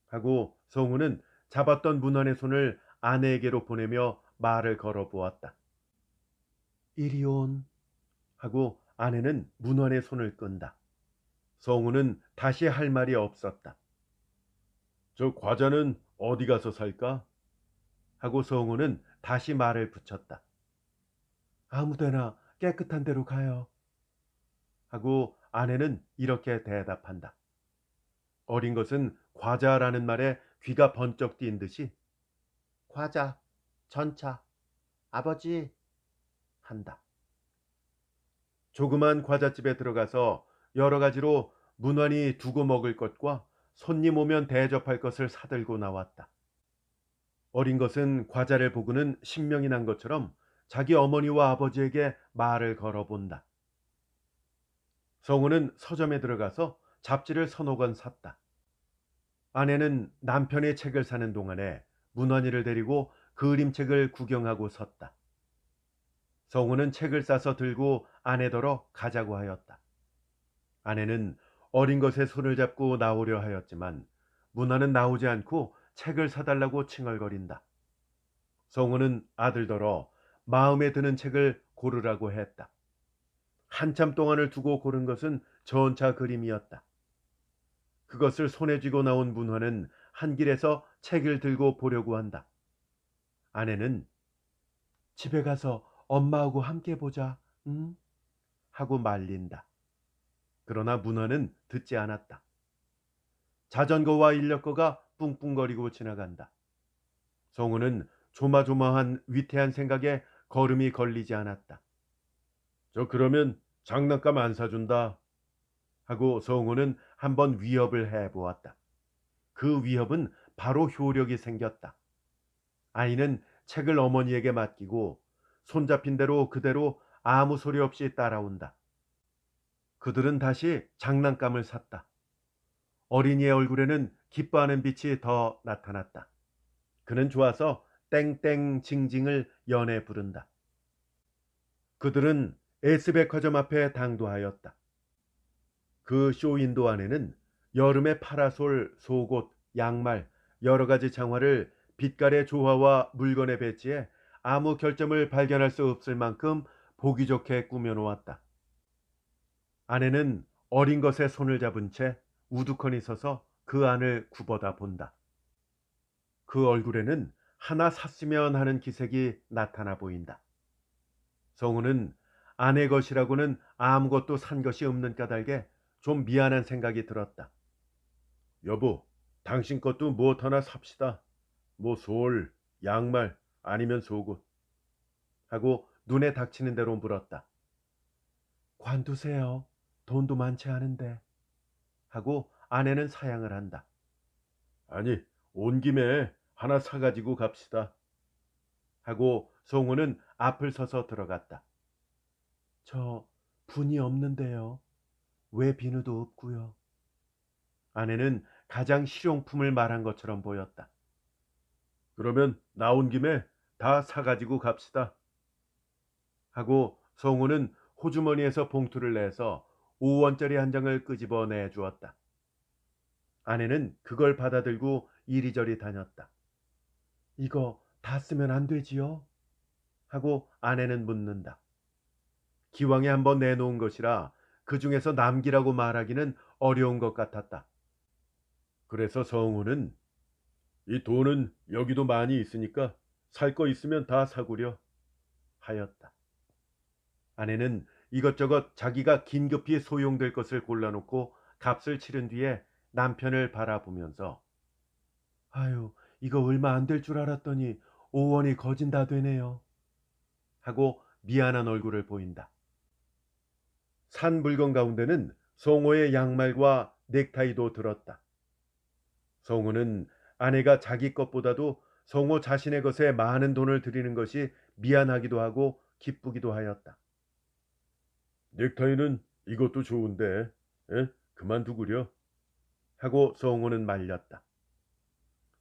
하고 성우는 잡았던 문안의 손을 아내에게로 보내며 말을 걸어 보았다. 이리 온 하고 아내는 문안의 손을 끈다. 성우는 다시 할 말이 없었다. 저 과자는 어디 가서 살까? 하고 성우는 다시 말을 붙였다. 아무데나 깨끗한 데로 가요. 하고 아내는 이렇게 대답한다. 어린 것은 과자라는 말에 귀가 번쩍 뛴 듯이 과자, 전차, 아버지 한다. 조그만 과자집에 들어가서 여러 가지로 무난히 두고 먹을 것과 손님 오면 대접할 것을 사들고 나왔다. 어린 것은 과자를 보고는 신명이 난 것처럼 자기 어머니와 아버지에게 말을 걸어본다. 성우는 서점에 들어가서 잡지를 서너 권 샀다. 아내는 남편의 책을 사는 동안에 문환이를 데리고 그림책을 구경하고 섰다. 성우는 책을 싸서 들고 아내더러 가자고 하였다. 아내는 어린 것의 손을 잡고 나오려 하였지만 문화는 나오지 않고 책을 사달라고 칭얼거린다. 성우는 아들더러 마음에 드는 책을 고르라고 했다. 한참 동안을 두고 고른 것은 전차 그림이었다. 그것을 손에 쥐고 나온 문화는 한 길에서 책을 들고 보려고 한다. 아내는 집에 가서 엄마하고 함께 보자, 응? 하고 말린다. 그러나 문화는 듣지 않았다. 자전거와 인력거가 뿡뿡거리고 지나간다. 성우는 조마조마한 위태한 생각에 걸음이 걸리지 않았다. 저 그러면 장난감 안 사준다. 하고 성우는 한번 위협을 해보았다. 그 위협은 바로 효력이 생겼다. 아이는 책을 어머니에게 맡기고 손잡힌 대로 그대로 아무 소리 없이 따라온다. 그들은 다시 장난감을 샀다. 어린이의 얼굴에는 기뻐하는 빛이 더 나타났다. 그는 좋아서 땡땡 징징을 연해 부른다. 그들은 에스백화점 앞에 당도하였다. 그 쇼윈도 안에는 여름의 파라솔, 속옷, 양말, 여러 가지 장화를 빛깔의 조화와 물건의 배치에 아무 결점을 발견할 수 없을 만큼 보기 좋게 꾸며놓았다. 아내는 어린 것의 손을 잡은 채 우두커니 서서 그 안을 굽어다 본다. 그 얼굴에는 하나 샀으면 하는 기색이 나타나 보인다. 성우는 아내 것이라고는 아무것도 산 것이 없는 까닭에 좀 미안한 생각이 들었다. 여보, 당신 것도 무엇 하나 삽시다. 뭐 솔, 양말, 아니면 속옷. 하고 눈에 닥치는 대로 물었다. 관두세요. 돈도 많지 않은데. 하고 아내는 사양을 한다. 아니, 온 김에 하나 사가지고 갑시다. 하고 성우는 앞을 서서 들어갔다. 저 분이 없는데요. 왜 비누도 없고요. 아내는 가장 실용품을 말한 것처럼 보였다. 그러면 나온 김에 다 사가지고 갑시다. 하고 성우는 호주머니에서 봉투를 내서 5원짜리 한 장을 끄집어 내 주었다. 아내는 그걸 받아들고 이리저리 다녔다. 이거 다 쓰면 안 되지요? 하고 아내는 묻는다. 기왕에 한번 내놓은 것이라 그 중에서 남기라고 말하기는 어려운 것 같았다. 그래서 성우는 이 돈은 여기도 많이 있으니까 살 거 있으면 다 사구려 하였다. 아내는 이것저것 자기가 긴급히 소용될 것을 골라놓고 값을 치른 뒤에 남편을 바라보면서 아유, 이거 얼마 안 될 줄 알았더니 5원이 거진 다 되네요. 하고 미안한 얼굴을 보인다. 산 물건 가운데는 성호의 양말과 넥타이도 들었다. 성우는 아내가 자기 것보다도 성우 자신의 것에 많은 돈을 들이는 것이 미안하기도 하고 기쁘기도 하였다. 넥타이는 이것도 좋은데 그만두구려 하고 성우는 말렸다.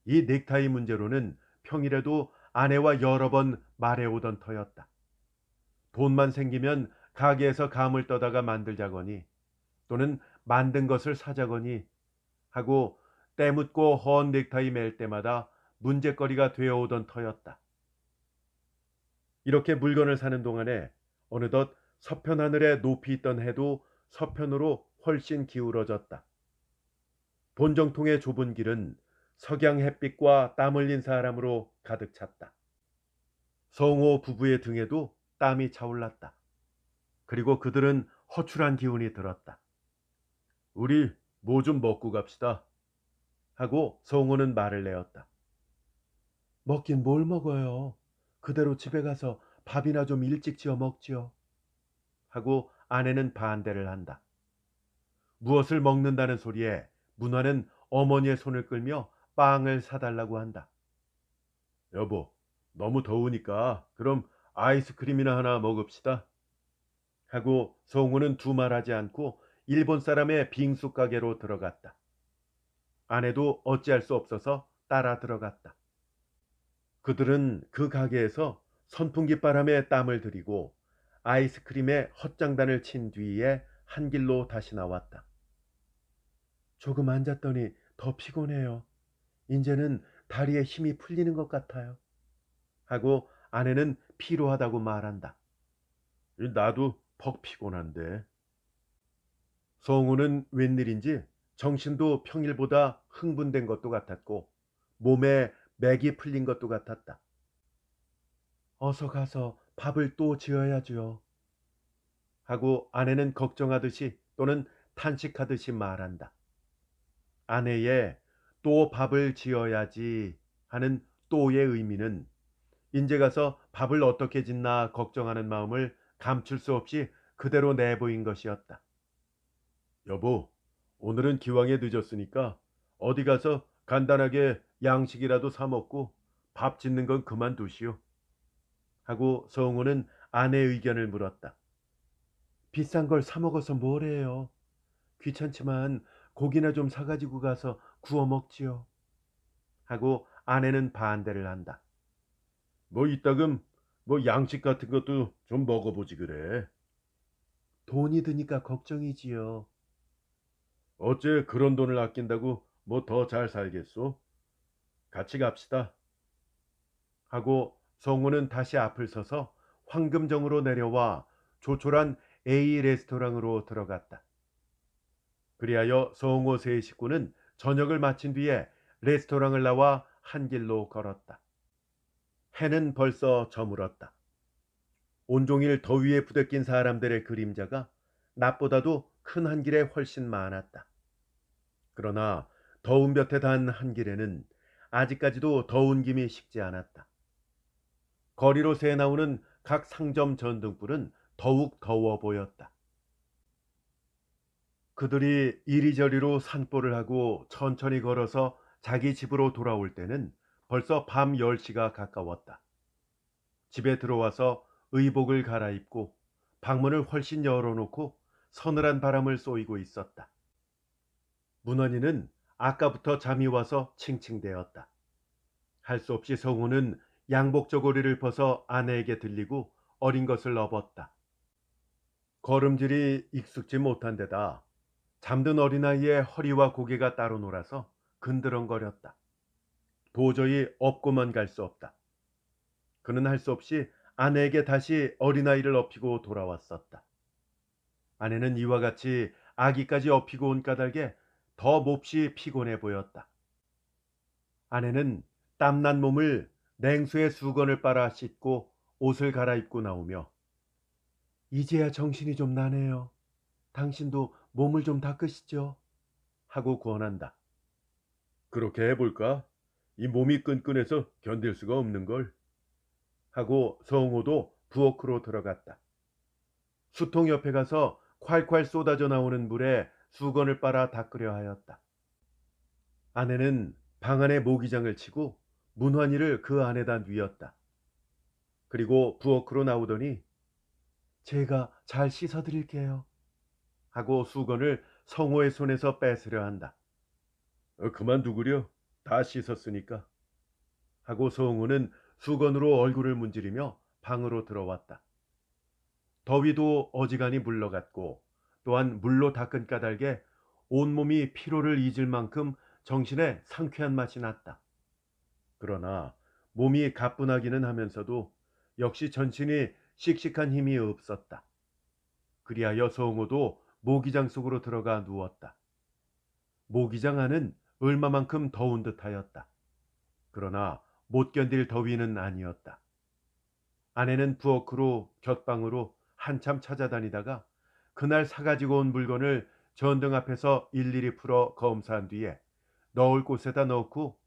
이 넥타이 문제로는 평일에도 아내와 여러 번 말해오던 터였다. 돈만 생기면 가게에서 감을 떠다가 만들자거니 또는 만든 것을 사자거니 하고 때묻고 헌 넥타이 맬 때마다 문제거리가 되어오던 터였다. 이렇게 물건을 사는 동안에 어느덧 서편 하늘에 높이 있던 해도 서편으로 훨씬 기울어졌다. 본정통의 좁은 길은 석양 햇빛과 땀 흘린 사람으로 가득 찼다. 성호 부부의 등에도 땀이 차올랐다. 그리고 그들은 허출한 기운이 들었다. 우리 뭐 좀 먹고 갑시다. 하고 성호는 말을 내었다. 먹긴 뭘 먹어요. 그대로 집에 가서 밥이나 좀 일찍 지어 먹지요. 하고 아내는 반대를 한다. 무엇을 먹는다는 소리에 문화는 어머니의 손을 끌며 빵을 사달라고 한다. 여보, 너무 더우니까 그럼 아이스크림이나 하나 먹읍시다. 하고 성우는 두말하지 않고 일본 사람의 빙수 가게로 들어갔다. 아내도 어찌할 수 없어서 따라 들어갔다. 그들은 그 가게에서 선풍기 바람에 땀을 들이고 아이스크림에 헛장단을 친 뒤에 한 길로 다시 나왔다. 조금 앉았더니 더 피곤해요. 이제는 다리에 힘이 풀리는 것 같아요. 하고 아내는 피로하다고 말한다. 나도 퍽 피곤한데. 성우는 웬일인지 정신도 평일보다 흥분된 것도 같았고 몸에 맥이 풀린 것도 같았다. 어서 가서 밥을 또 지어야죠. 하고 아내는 걱정하듯이 또는 탄식하듯이 말한다. 아내의 또 밥을 지어야지 하는 또의 의미는 인제 가서 밥을 어떻게 짓나 걱정하는 마음을 감출 수 없이 그대로 내보인 것이었다. 여보, 오늘은 기왕에 늦었으니까 어디 가서 간단하게 양식이라도 사 먹고 밥 짓는 건 그만두시오. 하고 성우는 아내의 의견을 물었다. 비싼 걸 사 먹어서 뭘 해요. 귀찮지만 고기나 좀 사가지고 가서 구워 먹지요. 하고 아내는 반대를 한다. 뭐 이따금 뭐 양식 같은 것도 좀 먹어보지 그래. 돈이 드니까 걱정이지요. 어째 그런 돈을 아낀다고 뭐 더 잘 살겠소? 같이 갑시다. 하고 성우는 다시 앞을 서서 황금정으로 내려와 조촐한 A 레스토랑으로 들어갔다. 그리하여 성우 세 식구는 저녁을 마친 뒤에 레스토랑을 나와 한 길로 걸었다. 해는 벌써 저물었다. 온종일 더위에 부대낀 사람들의 그림자가 낮보다도 큰 한길에 훨씬 많았다. 그러나 더운 볕에 단 한길에는 아직까지도 더운 김이 식지 않았다. 거리로 새 나오는 각 상점 전등불은 더욱 더워 보였다. 그들이 이리저리로 산보를 하고 천천히 걸어서 자기 집으로 돌아올 때는 벌써 밤 10시가 가까웠다. 집에 들어와서 의복을 갈아입고 방문을 훨씬 열어놓고 서늘한 바람을 쏘이고 있었다. 문헌이는 아까부터 잠이 와서 칭칭대었다. 할 수 없이 성우는 양복 저고리를 벗어 아내에게 들리고 어린 것을 업었다. 걸음질이 익숙지 못한 데다 잠든 어린아이의 허리와 고개가 따로 놀아서 근드렁거렸다. 도저히 업고만 갈 수 없다. 그는 할 수 없이 아내에게 다시 어린아이를 업히고 돌아왔었다. 아내는 이와 같이 아기까지 업히고 온 까닭에 더 몹시 피곤해 보였다. 아내는 땀난 몸을 냉수에 수건을 빨아 씻고 옷을 갈아입고 나오며 이제야 정신이 좀 나네요. 당신도 몸을 좀 닦으시죠. 하고 권한다. 그렇게 해볼까? 이 몸이 끈끈해서 견딜 수가 없는걸. 하고 성호도 부엌으로 들어갔다. 수통 옆에 가서 콸콸 쏟아져 나오는 물에 수건을 빨아 닦으려 하였다. 아내는 방 안에 모기장을 치고 문환이를 그 안에다 뉘었다. 그리고 부엌으로 나오더니 제가 잘 씻어드릴게요. 하고 수건을 성호의 손에서 뺏으려 한다. 그만두구려. 다 씻었으니까. 하고 성호는 수건으로 얼굴을 문지르며 방으로 들어왔다. 더위도 어지간히 물러갔고 또한 물로 닦은 까닭에 온몸이 피로를 잊을 만큼 정신에 상쾌한 맛이 났다. 그러나 몸이 가뿐하기는 하면서도 역시 전신이 씩씩한 힘이 없었다. 그리하여 성우도 모기장 속으로 들어가 누웠다. 모기장 안은 얼마만큼 더운 듯하였다. 그러나 못 견딜 더위는 아니었다. 아내는 부엌으로 곁방으로 한참 찾아다니다가 그날 사가지고 온 물건을 전등 앞에서 일일이 풀어 검사한 뒤에 넣을 곳에다 넣고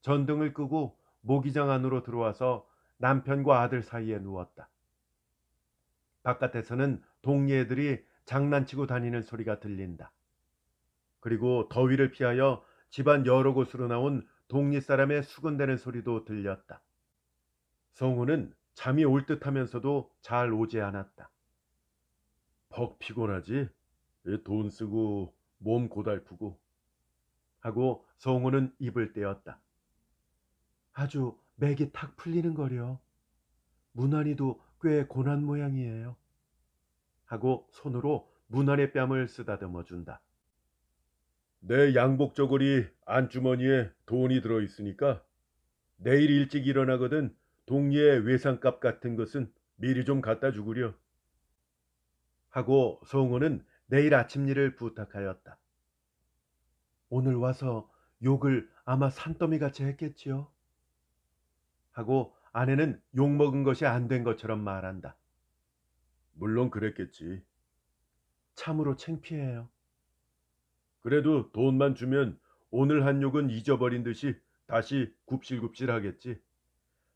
전등을 끄고 모기장 안으로 들어와서 남편과 아들 사이에 누웠다. 바깥에서는 동리애들이 장난치고 다니는 소리가 들린다. 그리고 더위를 피하여 집안 여러 곳으로 나온 동리 사람의 수군대는 소리도 들렸다. 성우는 잠이 올 듯하면서도 잘 오지 않았다. 퍽 피곤하지? 돈 쓰고 몸 고달프고 하고 성우는 입을 떼었다. 아주 맥이 탁 풀리는 거려. 문환이도 꽤 고난 모양이에요. 하고 손으로 문환의 뺨을 쓰다듬어 준다. 내 양복 저고리 안주머니에 돈이 들어있으니까 내일 일찍 일어나거든 동리의 외상값 같은 것은 미리 좀 갖다 주구려. 하고 성우는 내일 아침 일을 부탁하였다. 오늘 와서 욕을 아마 산더미같이 했겠지요. 하고 아내는 욕먹은 것이 안 된 것처럼 말한다. 물론 그랬겠지. 참으로 창피해요. 그래도 돈만 주면 오늘 한 욕은 잊어버린 듯이 다시 굽실굽실 하겠지.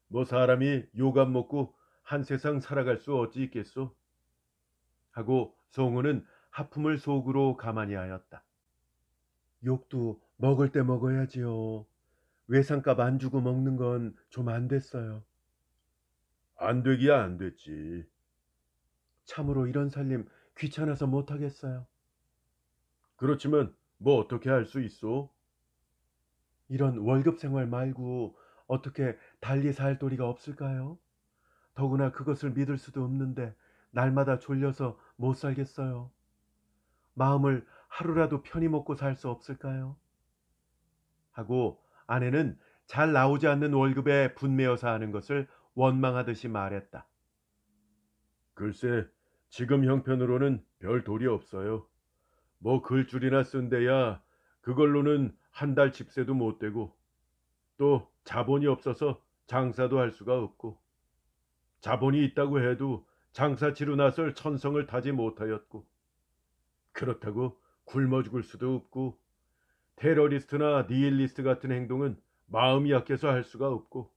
뭐 사람이 욕 안 먹고 한 세상 살아갈 수 어찌 있겠소? 하고 성우는 하품을 속으로 가만히 하였다. 욕도 먹을 때 먹어야지요. 외상값 안 주고 먹는 건 좀 안 됐어요. 안 되기야 안 됐지. 참으로 이런 살림 귀찮아서 못 하겠어요. 그렇지만 뭐 어떻게 할 수 있어? 이런 월급 생활 말고 어떻게 달리 살 도리가 없을까요? 더구나 그것을 믿을 수도 없는데 날마다 졸려서 못 살겠어요. 마음을 하루라도 편히 먹고 살 수 없을까요? 하고 아내는 잘 나오지 않는 월급에 분매어서 하는 것을 원망하듯이 말했다. 글쎄, 지금 형편으로는 별 도리 없어요. 뭐 글줄이나 쓴 데야 그걸로는 한 달 집세도 못 되고 또 자본이 없어서 장사도 할 수가 없고 자본이 있다고 해도 장사 치루 나설 천성을 타지 못하였고 그렇다고 굶어 죽을 수도 없고 테러리스트나 니힐리스트 같은 행동은 마음이 약해서 할 수가 없고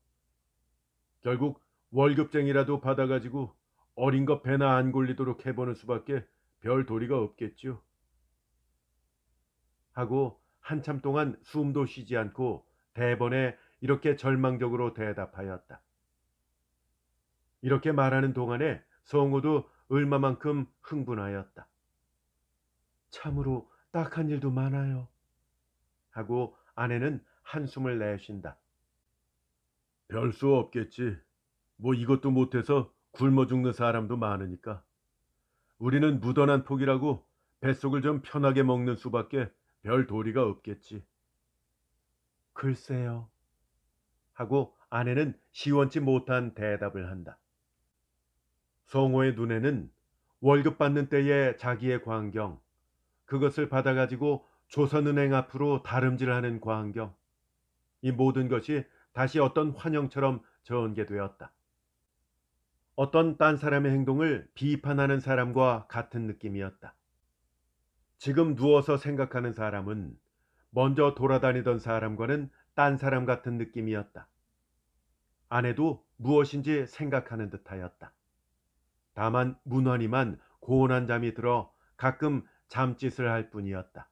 결국 월급쟁이라도 받아가지고 어린 것 배나 안 굴리도록 해보는 수밖에 별 도리가 없겠죠. 하고 한참 동안 숨도 쉬지 않고 대번에 이렇게 절망적으로 대답하였다. 이렇게 말하는 동안에 성우도 얼마만큼 흥분하였다. 참으로 딱한 일도 많아요. 하고 아내는 한숨을 내쉰다. 별 수 없겠지. 뭐 이것도 못해서 굶어 죽는 사람도 많으니까. 우리는 무던한 폭이라고 뱃속을 좀 편하게 먹는 수밖에 별 도리가 없겠지. 글쎄요. 하고 아내는 시원치 못한 대답을 한다. 성호의 눈에는 월급 받는 때의 자기의 광경, 그것을 받아가지고 조선은행 앞으로 다름질하는 광경, 이 모든 것이 다시 어떤 환영처럼 전개되었다. 어떤 딴 사람의 행동을 비판하는 사람과 같은 느낌이었다. 지금 누워서 생각하는 사람은 먼저 돌아다니던 사람과는 딴 사람 같은 느낌이었다. 아내도 무엇인지 생각하는 듯하였다. 다만 문환이만 고운한 잠이 들어 가끔 잠짓을 할 뿐이었다.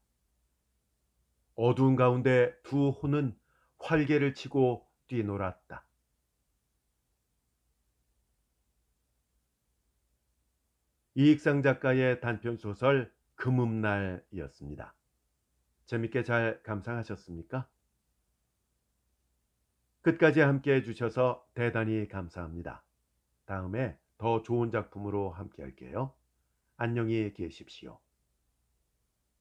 어두운 가운데 두 호는 활개를 치고 뛰놀았다. 이익상 작가의 단편소설 금음날이었습니다. 재밌게 잘 감상하셨습니까? 끝까지 함께 해주셔서 대단히 감사합니다. 다음에 더 좋은 작품으로 함께 할게요. 안녕히 계십시오.